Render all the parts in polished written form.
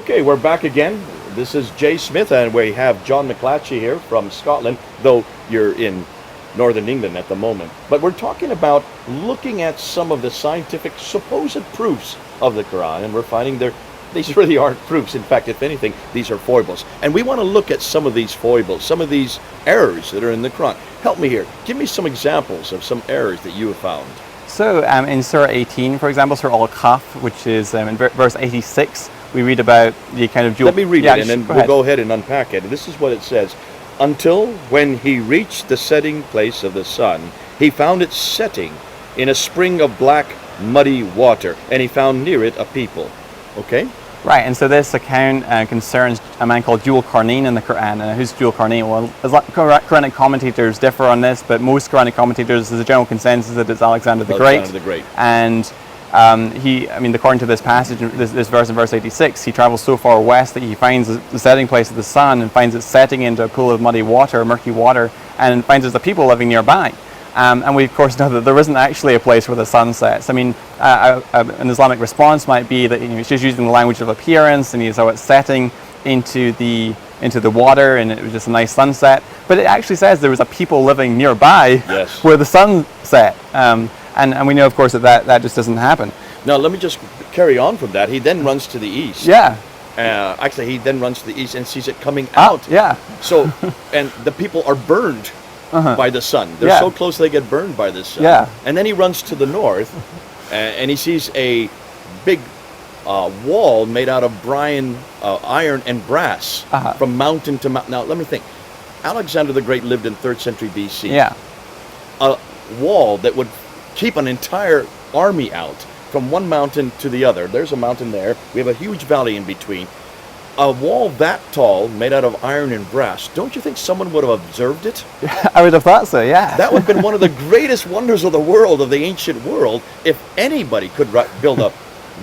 Okay, we're back again. This is Jay Smith, and we have John McLatchie here from Scotland, though you're in northern England at the moment. But we're talking about looking at some of the scientific supposed proofs of the Qur'an, and we're finding these really aren't proofs. In fact, if anything, these are foibles. And we want to look at some of these foibles, some of these errors that are in the Qur'an. Help me here. Give me some examples of some errors that you have found. So in Surah 18, for example, Surah Al-Kahf, which is in verse 86, we read about the kind of... Let me read it, and then we'll go ahead and unpack it. And this is what it says. Until when he reached the setting place of the sun, he found it setting in a spring of black, muddy water, and he found near it a people. Okay? Right, and so this account concerns a man called Dhul Qarnain in the Qur'an. Who's Dhul Qarnain? Well, Quranic commentators differ on this, but most Quranic commentators, there's a general consensus that it's Alexander the Great. And according to this passage, this verse in verse 86, he travels so far west that he finds the setting place of the sun and finds it setting into a pool of muddy water, murky water, and finds there's a people living nearby. And we, of course, know that there isn't actually a place where the sun sets. I mean, an Islamic response might be that it's just using the language of appearance, and so it's setting into the water, and it was just a nice sunset. But it actually says there was a people living nearby where the sun set. And we know, of course, that just doesn't happen. Now, let me just carry on from that. He then runs to the east. Yeah. Actually, he then runs to the east and sees it coming out. Yeah. So, and the people are burned by the sun. They're so close they get burned by the sun. Yeah. And then he runs to the north, and he sees a big wall made out of iron and brass from mountain to mountain. Now, let me think. Alexander the Great lived in 3rd century BC. Yeah. A wall that would keep an entire army out from one mountain to the other. There's a mountain there. We have a huge valley in between. A wall that tall, made out of iron and brass, don't you think someone would have observed it? I would have thought so, yeah. That would have been one of the greatest wonders of the world, of the ancient world, if anybody could build a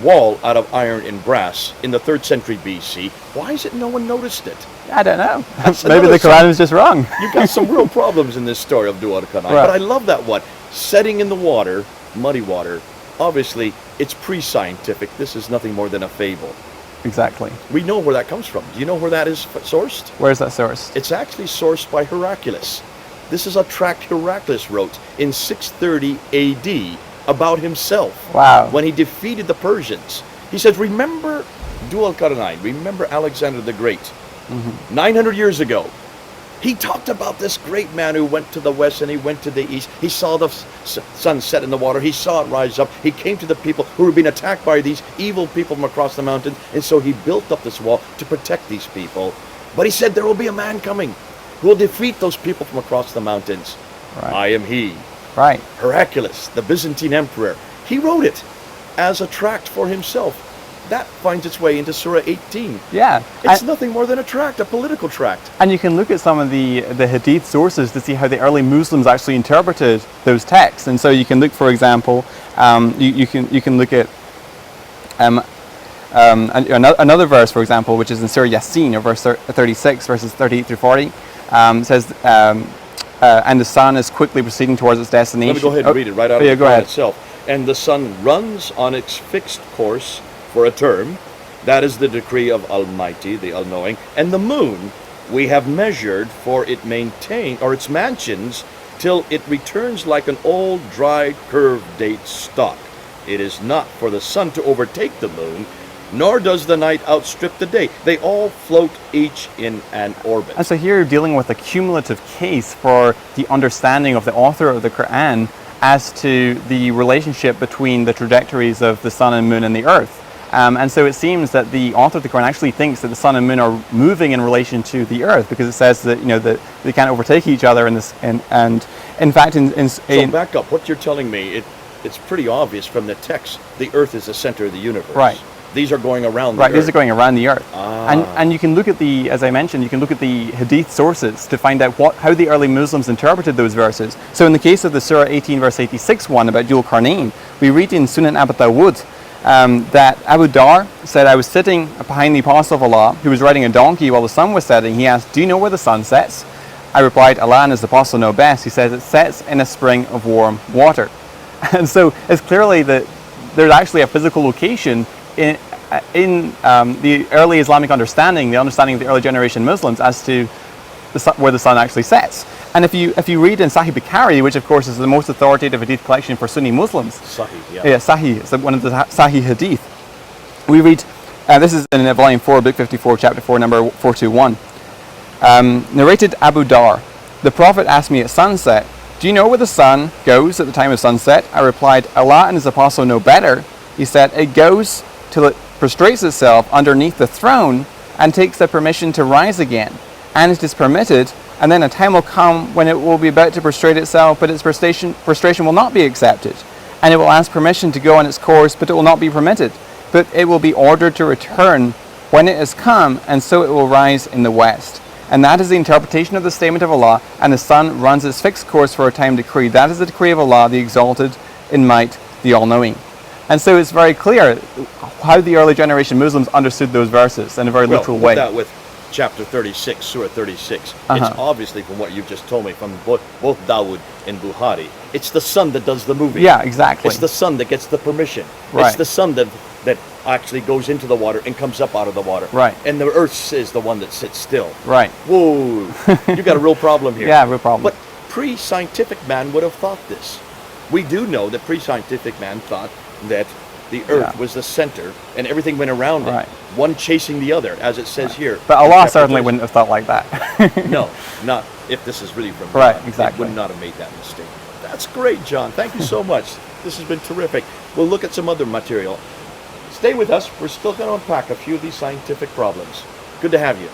wall out of iron and brass in the 3rd century BC. Why is it no one noticed it? I don't know. Maybe the Quran was just wrong. You've got some real problems in this story of Dhul Qarnain. But I love that one. Setting in the water, muddy water, obviously it's pre-scientific. This is nothing more than a fable. Exactly. We know where that comes from. Do you know where that is sourced? Where is that sourced? It's actually sourced by Heraclius. This is a tract Heraclius wrote in 630 AD about himself. Wow. When he defeated the Persians. He says, remember Dhul Qarnain, remember Alexander the Great. 900 years ago. He talked about this great man who went to the west and he went to the east. He saw the sun set in the water. He saw it rise up. He came to the people who were being attacked by these evil people from across the mountain. And so he built up this wall to protect these people. But he said there will be a man coming who will defeat those people from across the mountains. Right. I am he. Right. Heraclius, the Byzantine Emperor. He wrote it as a tract for himself. That finds its way into Surah 18. Yeah. It's nothing more than a tract, a political tract. And you can look at some of the Hadith sources to see how the early Muslims actually interpreted those texts. And so you can look, for example, you can look at another verse, for example, which is in Surah Yasin, or verse 36, verses 38 through 40, says, and the sun is quickly proceeding towards its destination. Let me go ahead and read it right out of the Quran itself. And the sun runs on its fixed course for a term, that is the decree of Almighty, the All-Knowing, and the moon we have measured for it maintain, or its mansions, till it returns like an old, dry, curved date stalk. It is not for the sun to overtake the moon, nor does the night outstrip the day. They all float each in an orbit. And so here you're dealing with a cumulative case for the understanding of the author of the Quran as to the relationship between the trajectories of the sun and moon and the earth. And so it seems that the author of the Quran actually thinks that the sun and moon are moving in relation to the earth, because it says that that they can't overtake each other in this. And in fact, so back up. What you're telling me, it's pretty obvious from the text. The earth is the center of the universe. Right. These are going around the earth. Right. These are going around the earth. And you can look at as I mentioned, you can look at the Hadith sources to find out how the early Muslims interpreted those verses. So in the case of the Surah 18 verse 86 one about Dhul Qarnain, we read in Sunan Abu Dawud that Abu Dar said, I was sitting behind the Apostle of Allah, who was riding a donkey while the sun was setting. He asked, do you know where the sun sets? I replied, Allah and his Apostle know best. He says, it sets in a spring of warm water. And so it's clearly that there's actually a physical location in the early Islamic understanding, the understanding of the early generation Muslims as to where the sun actually sets. And if you read in Sahih Bukhari, which of course is the most authoritative hadith collection for Sunni Muslims, Sahih, it's one of the Sahih hadith. We read, this is in volume 4, book 54, chapter 4, number 421. Narrated Abu Dar, the Prophet asked me at sunset, "Do you know where the sun goes at the time of sunset?" I replied, "Allah and His Apostle know better." He said, "It goes till it prostrates itself underneath the throne and takes the permission to rise again. And it is permitted, and then a time will come when it will be about to prostrate itself, but its prostration will not be accepted. And it will ask permission to go on its course, but it will not be permitted. But it will be ordered to return when it has come, and so it will rise in the west." And that is the interpretation of the statement of Allah, and the sun runs its fixed course for a time decree. That is the decree of Allah, the exalted in might, the all-knowing. And so it's very clear how the early generation Muslims understood those verses in a very literal way. That with chapter 36, Surah 36, it's obviously from what you've just told me, from both Dawud and Bukhari, it's the sun that does the moving. Yeah, exactly. It's the sun that gets the permission. Right. It's the sun that actually goes into the water and comes up out of the water. Right. And the earth is the one that sits still. Right. Whoa, you got a real problem here. Yeah, real problem. But pre-scientific man would have thought this. We do know that pre-scientific man thought that the earth was the center and everything went around it, one chasing the other, as it says here. But Allah certainly wouldn't have thought like that. No, not if this is really from God. Right, exactly. He would not have made that mistake. That's great, John. Thank you so much. This has been terrific. We'll look at some other material. Stay with us. We're still going to unpack a few of these scientific problems. Good to have you.